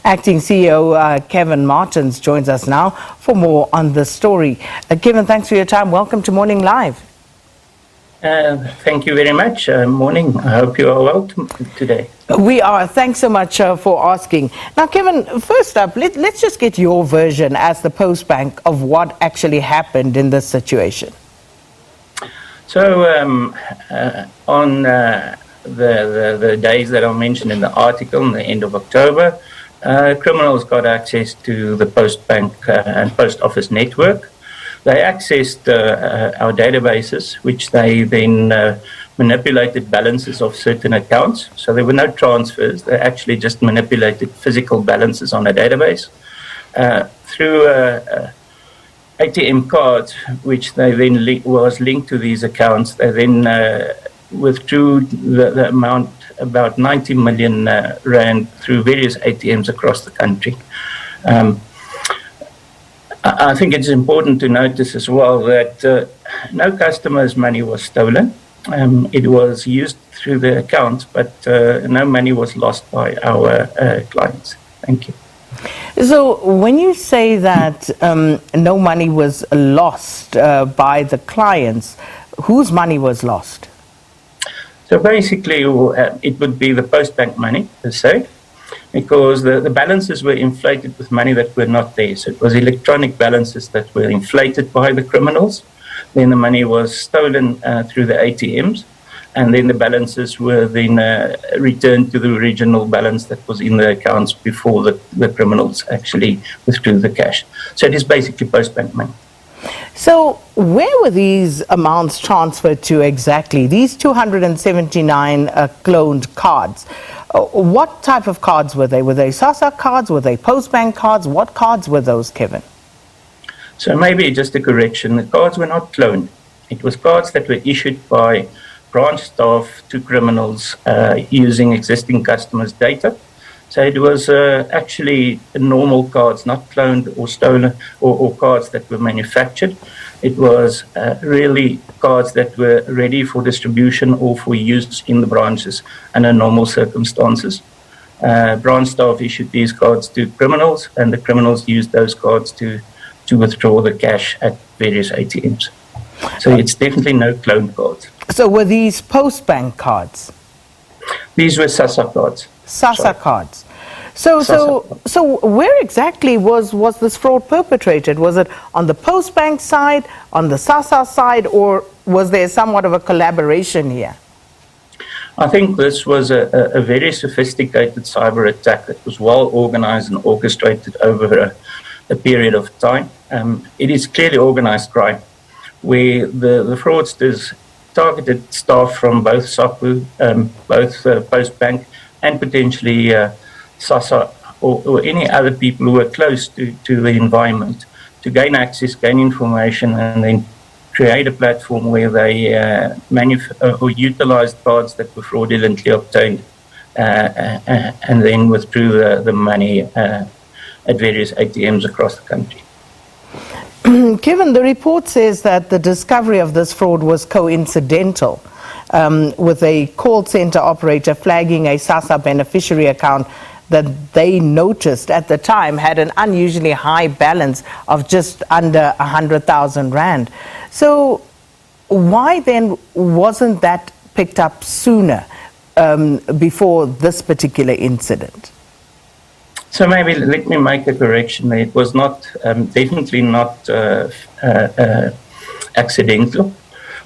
Acting CEO Kevin Maartens joins us now for more on this story. Kevin, thanks for your time. Welcome to Morning Live. Thank you very much. Morning. I hope you are well today. We are. Thanks so much for asking. Now, Kevin, first up, let's just get your version as the Postbank of what actually happened in this situation. So, on the days that I mentioned in the article, in the end of October, criminals got access to the Postbank and post office network. They accessed our databases, which they then manipulated balances of certain accounts. So there were no transfers. They actually just manipulated physical balances on a database through ATM cards, which they then was linked to these accounts. They then withdrew the amount, about 90 million rand, through various ATMs across the country. I think it's important to notice as well that no customer's money was stolen. It was used through the accounts, but no money was lost by our clients. Thank you. So when you say that no money was lost by the clients, whose money was lost? So basically, it would be the Postbank money, per se, because the balances were inflated with money that were not there. So it was electronic balances that were inflated by the criminals. Then the money was stolen through the ATMs, and then the balances were then returned to the original balance that was in the accounts before the criminals actually withdrew the cash. So it is basically Postbank money. So where were these amounts transferred to exactly? These 279 cloned cards. What type of cards were they? Were they SASSA cards? Were they Postbank cards? What cards were those, Kevin? So maybe just a correction. The cards were not cloned. It was cards that were issued by branch staff to criminals using existing customers' data. So it was actually normal cards, not cloned or stolen, or cards that were manufactured. It was really cards that were ready for distribution or for use in the branches under normal circumstances. Branch staff issued these cards to criminals, and the criminals used those cards to withdraw the cash at various ATMs. So it's definitely no cloned cards. So were these Postbank cards? These were SASSA cards. SASSA cards. So where exactly was this fraud perpetrated? Was it on the Postbank side, on the SASSA side, or was there somewhat of a collaboration here? I think this was a very sophisticated cyber attack that was well organized and orchestrated over a period of time. It is clearly organized crime, where the fraudsters targeted staff from both SAPU, both Postbank, and potentially SASSA or any other people who were close to the environment to gain access, gain information, and then create a platform where they or utilized cards that were fraudulently obtained and then withdrew the money at various ATMs across the country. Kevin, the report says that the discovery of this fraud was coincidental, with a call center operator flagging a SASSA beneficiary account that they noticed at the time had an unusually high balance of just under 100,000 Rand. So why then wasn't that picked up sooner before this particular incident? So maybe let me make a correction. It was not, definitely not accidental.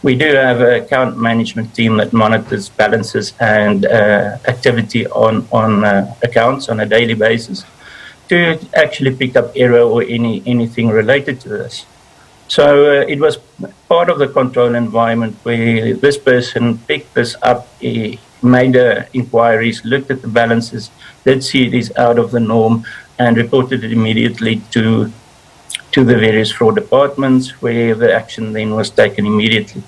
We do have an account management team that monitors balances and activity on accounts on a daily basis to actually pick up error or anything related to this. So it was part of the control environment where this person picked this up, he made inquiries, looked at the balances, did see it is out of the norm, and reported it immediately to the various fraud departments, where the action then was taken immediately.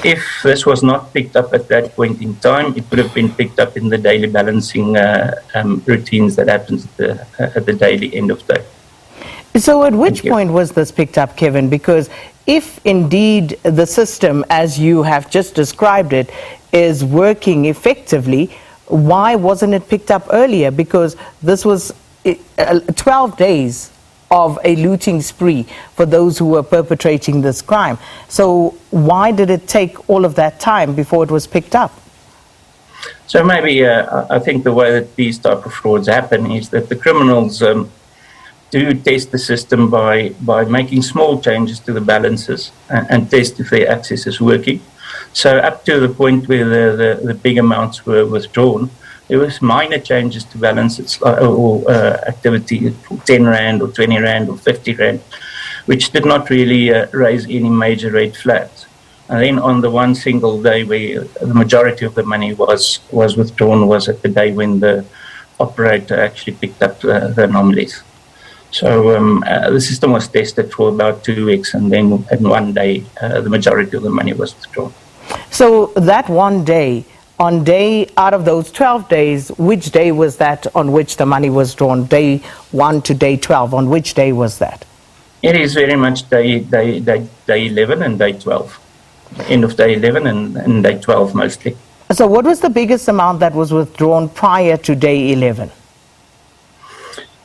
If this was not picked up at that point in time, it would have been picked up in the daily balancing routines that happens at the daily end of day. So at which point was this picked up, Kevin? Because if indeed the system, as you have just described it, is working effectively, why wasn't it picked up earlier? Because this was 12 days of a looting spree for those who were perpetrating this crime. So why did it take all of that time before it was picked up? So maybe I think the way that these type of frauds happen is that the criminals do test the system by making small changes to the balances and test if their access is working. So up to the point where the big amounts were withdrawn, there was minor changes to balances or activity, 10 Rand or 20 Rand or 50 Rand, which did not really raise any major red flags. And then on the one single day where the majority of the money was withdrawn was at the day when the operator actually picked up the anomalies. So the system was tested for about 2 weeks, and then in one day, the majority of the money was withdrawn. So that one day, out of those 12 days, which day was that on which the money was drawn? Day 1 to day 12, on which day was that? It is very much day 11 and day 12. End of day 11 and day 12 mostly. So what was the biggest amount that was withdrawn prior to day 11?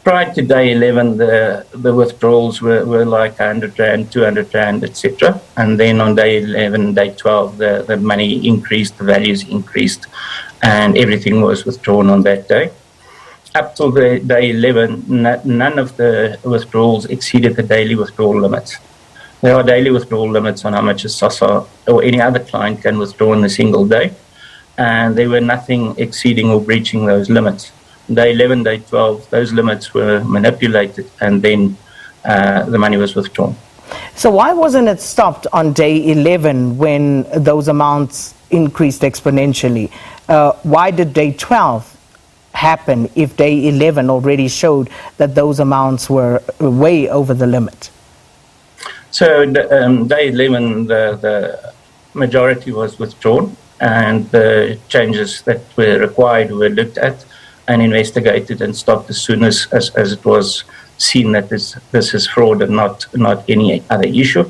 Prior to day 11, the withdrawals were like 100 Rand, 200 Rand, etc. And then on day 11, day 12, the money increased, the values increased, and everything was withdrawn on that day. Up till the day 11, none of the withdrawals exceeded the daily withdrawal limits. There are daily withdrawal limits on how much a SASSA or any other client can withdraw in a single day, and there were nothing exceeding or breaching those limits. Day 11, day 12, those limits were manipulated, and then the money was withdrawn. So why wasn't it stopped on day 11 when those amounts increased exponentially? Why did day 12 happen if day 11 already showed that those amounts were way over the limit? So day 11, the majority was withdrawn, and the changes that were required were looked at and investigated and stopped as soon as it was seen that this is fraud and not any other issue.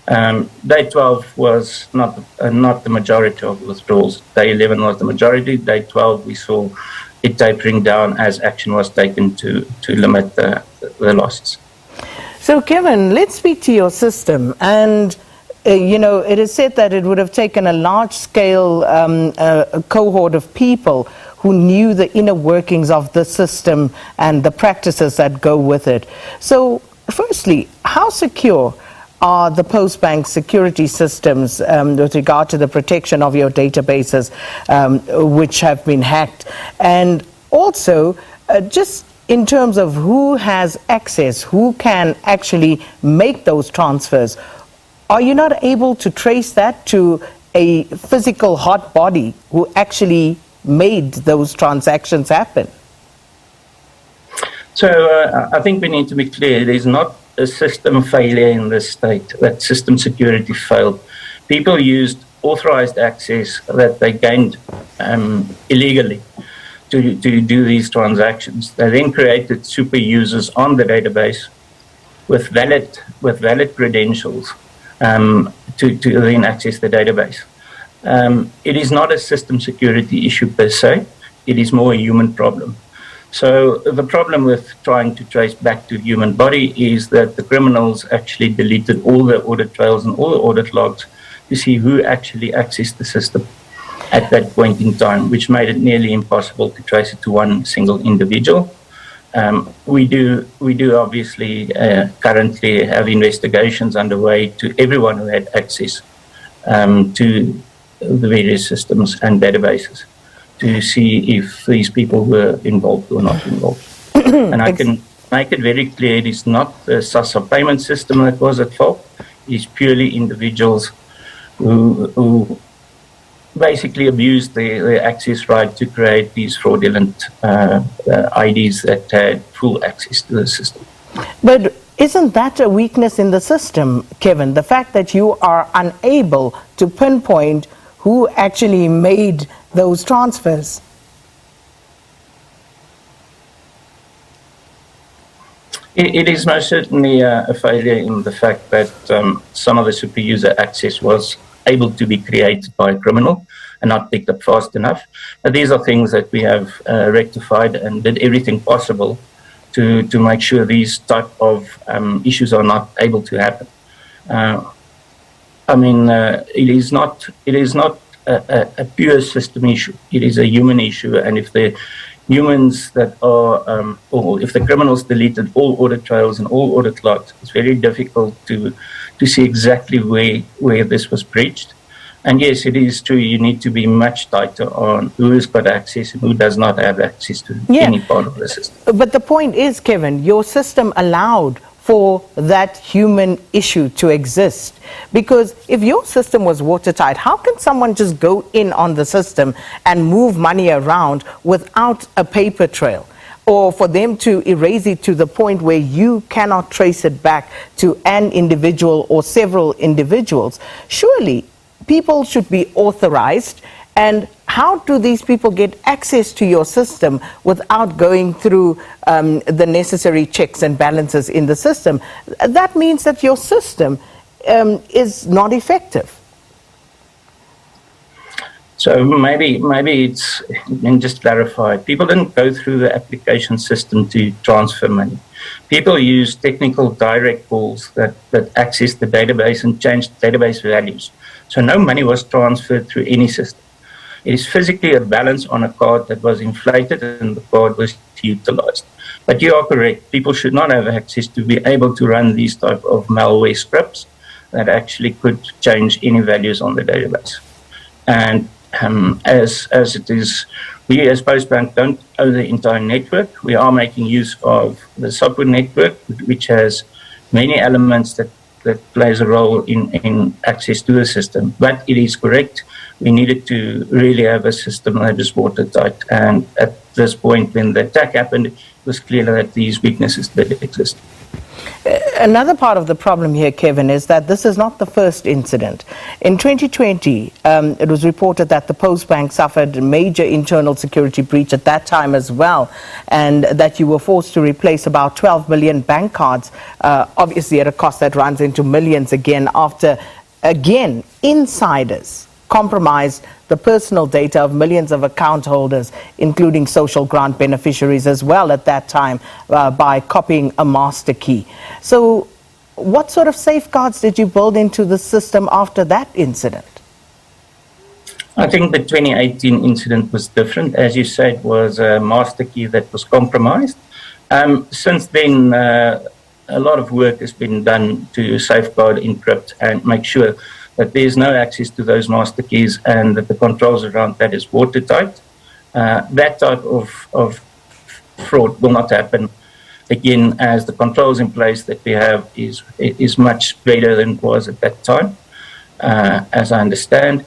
Day 12 was not the majority of withdrawals. Day 11 was the majority. Day 12 we saw it tapering down as action was taken to limit the losses. So Kevin, let's speak to your system. And it is said that it would have taken a large-scale cohort of people who knew the inner workings of the system and the practices that go with it. So firstly, how secure are the Postbank security systems with regard to the protection of your databases which have been hacked? And also, just in terms of who has access, who can actually make those transfers, are you not able to trace that to a physical hot body who actually made those transactions happen? So I think we need to be clear, there's not a system failure in this state, that system security failed. People used authorized access that they gained illegally to do these transactions. They then created super users on the database with valid credentials to then access the database. It is not a system security issue per se, it is more a human problem. So the problem with trying to trace back to the human body is that the criminals actually deleted all the audit trails and all the audit logs to see who actually accessed the system at that point in time, which made it nearly impossible to trace it to one single individual. We do obviously currently have investigations underway to everyone who had access to the various systems and databases to see if these people were involved or not involved. And I can make it very clear, it is not the SASSA payment system that was at fault. It is purely individuals who basically abused their access right to create these fraudulent IDs that had full access to the system. But isn't that a weakness in the system, Kevin? The fact that you are unable to pinpoint who actually made those transfers? It is most certainly a failure in the fact that some of the super user access was able to be created by a criminal and not picked up fast enough. But these are things that we have rectified and did everything possible to make sure these type of issues are not able to happen. It is not a pure system issue. It is a human issue, and if the humans that are, or if the criminals deleted all audit trails and all audit logs, it's very difficult to see exactly where this was breached. And yes, it is true, you need to be much tighter on who has got access and who does not have access to any part of the system. But the point is, Kevin, your system allowed for that human issue to exist. Because if your system was watertight, how can someone just go in on the system and move money around without a paper trail? Or for them to erase it to the point where you cannot trace it back to an individual or several individuals? Surely people should be authorized. And how do these people get access to your system without going through the necessary checks and balances in the system? That means that your system is not effective. So maybe it's, and just clarify, people didn't go through the application system to transfer money. People use technical direct calls that access the database and change database values. So no money was transferred through any system. It is physically a balance on a card that was inflated and the card was utilized. But you are correct, people should not have access to be able to run these type of malware scripts that actually could change any values on the database. And as it is, we as Postbank don't own the entire network. We are making use of the software network, which has many elements that plays a role in access to the system. But it is correct, we needed to really have a system that is watertight. And at this point, when the attack happened, it was clear that these weaknesses did exist. Another part of the problem here, Kevin, is that this is not the first incident. In 2020, it was reported that the Postbank suffered a major internal security breach at that time as well, and that you were forced to replace about 12 million bank cards, obviously at a cost that runs into millions again, after, again, insiders compromised the personal data of millions of account holders, including social grant beneficiaries as well at that time, by copying a master key. So what sort of safeguards did you build into the system after that incident? I think the 2018 incident was different. As you said, it was a master key that was compromised. Since then, a lot of work has been done to safeguard, encrypt, and make sure that there's no access to those master keys and that the controls around that is watertight. That type of fraud will not happen again, as the controls in place that we have is much better than it was at that time, as I understand.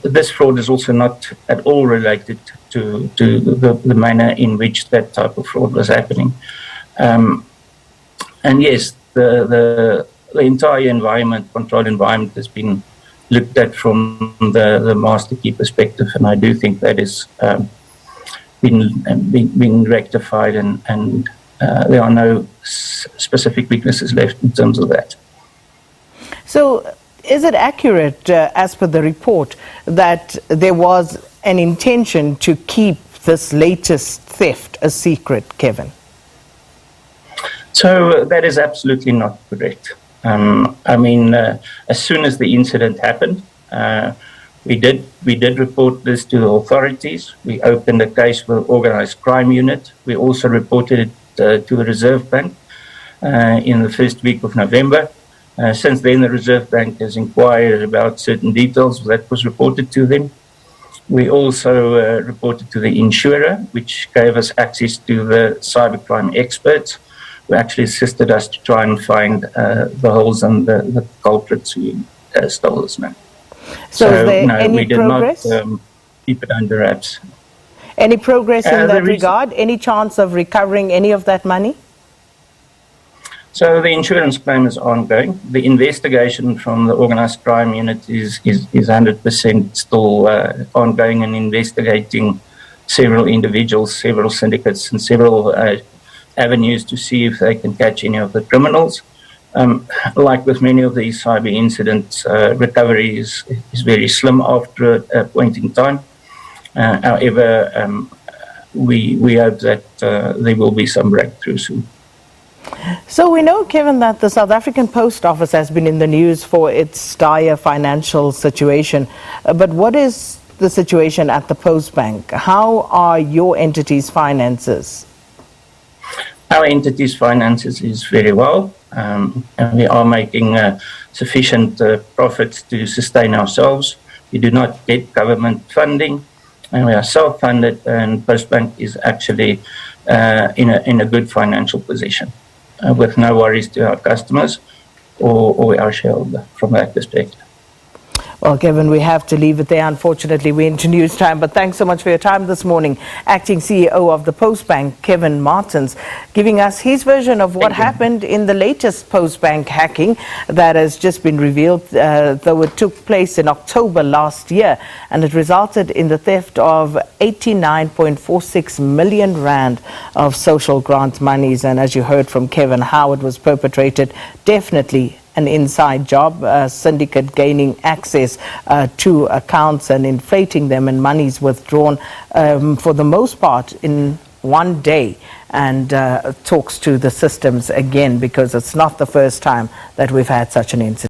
This fraud is also not at all related to the manner in which that type of fraud was happening. And yes, the entire environment, control environment, has been looked at from the master key perspective, and I do think that is been rectified, and there are no specific weaknesses left in terms of that. So, is it accurate, as per the report, that there was an intention to keep this latest theft a secret, Kevin? So that is absolutely not correct. As soon as the incident happened, we did report this to the authorities. We opened a case with the organised crime unit. We also reported it to the Reserve Bank in the first week of November. Since then, the Reserve Bank has inquired about certain details that was reported to them. We also reported to the insurer, which gave us access to the cybercrime experts, who actually assisted us to try and find the holes and the culprits who stole this money. So is there any we did progress? Not keep it under wraps. Any progress in that regard? Any chance of recovering any of that money? So the insurance claim is ongoing. The investigation from the organised crime unit is 100% still ongoing and investigating several individuals, several syndicates, and several avenues to see if they can catch any of the criminals. Like with many of these cyber incidents, recovery is very slim after a point in time. However, we hope that there will be some breakthrough soon. So we know, Kevin, that the South African Post Office has been in the news for its dire financial situation. But what is the situation at the Postbank? How are your entity's finances? Our entity's finances is very well, and we are making sufficient profits to sustain ourselves. We do not get government funding, and we are self-funded, and Postbank is actually in a good financial position, with no worries to our customers or our shareholder from that perspective. Well, Kevin, we have to leave it there. Unfortunately, we're into news time. But thanks so much for your time this morning. Acting CEO of the Postbank, Kevin Maartens, giving us his version of what happened in the latest Postbank hacking that has just been revealed, though it took place in October last year. And it resulted in the theft of 89.46 million rand of social grant monies. And as you heard from Kevin, how it was perpetrated, definitely an inside job, syndicate gaining access to accounts and inflating them, and monies withdrawn for the most part in one day. And talks to the systems again, because it's not the first time that we've had such an incident.